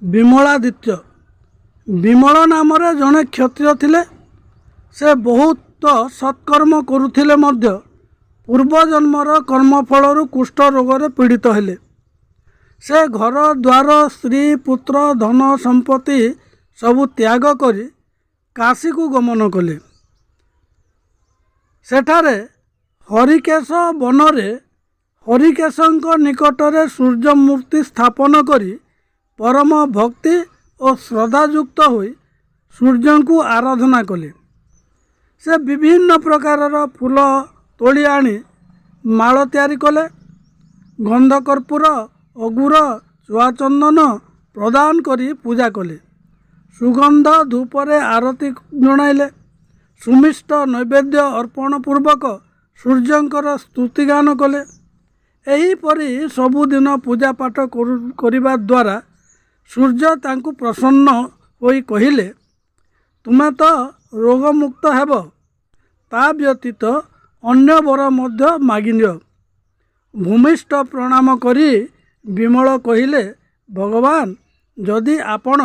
विमलादित्य विमल नाम जड़े क्षत्रिय थिले। से बहुत सत्कर्म करुथिले मध्य पूर्वजन्मर कर्मफल कुष्ठ रोग पीड़ित हेले। से घर द्वार स्त्री पुत्र धन संपत्ति सबु त्याग करी काशी को गमन कले। सेठारे हरिकेश बनरे हरिकेशंक निकटरे सूर्य मूर्ति स्थापन करी परम भक्ति और श्रद्धायुक्त होई सूर्य को आराधना कले। से विभिन्न प्रकारर फूल तोली आनी माଳ तैयारी कले। गंधकर्पूर अगुर चुआचंदन प्रदान करी पूजा कले। सुगंध धूपरे आरती जणाइले। सुमिष्ट नैवेद्य अर्पण पूर्वक सूर्यंकर स्तुतिगान कले। एहीपरि सबुदिन पूजा पाठ करिबा द्वारा सूर्य तांकु प्रसन्न होई कहिले, तुमे तो रोगमुक्त हेब, ता व्यतीत अन्य वर मध्य मागिनियो। भूमिष्ठ प्रणाम करी विमल कहिले, भगवान जदि आपण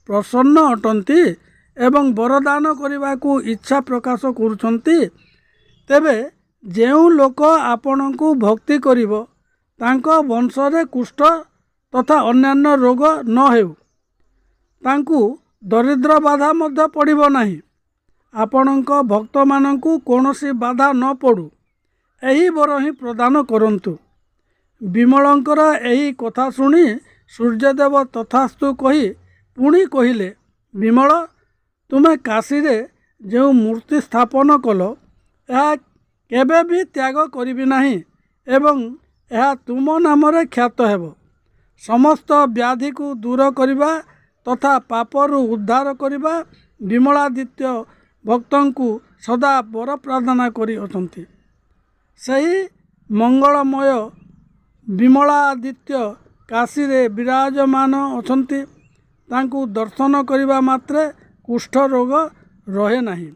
प्रसन्न अटंती एवं वरदान करने को इच्छा प्रकाश करुछंती, तेबे जेउ लोक आपण को भक्ति करिवो तांको वंशरे कुष्ठ तथा अन्यान्य रोग न हेउ, तांकु दरिद्र बाधा मध्य पड़िबो नाही। आपणक भक्त मानंकु कोनोसी बाधा न पड़ू, एही वर ही प्रदान करंतु। विमलंकर एही कथा सुनी सूर्यदेव तथास्तु कही पुणी कहिले, विमल तुमे काशी रे जो मूर्ति स्थापन कल, यह केबे भी त्याग करिबि नाही एवं यह तुम नामरे ख्यात हेब। समस्त व्याधि को दूर करिबा तथा पापरु उद्धार करिबा विमलादित्य भक्तंकु सदा वर प्रार्थना करी अछंती। सही मंगलमय विमलादित्य काशी रे विराजमान अछंती। तांकु दर्शन करिबा मात्रे कुष्ठ रोग रहे नाही।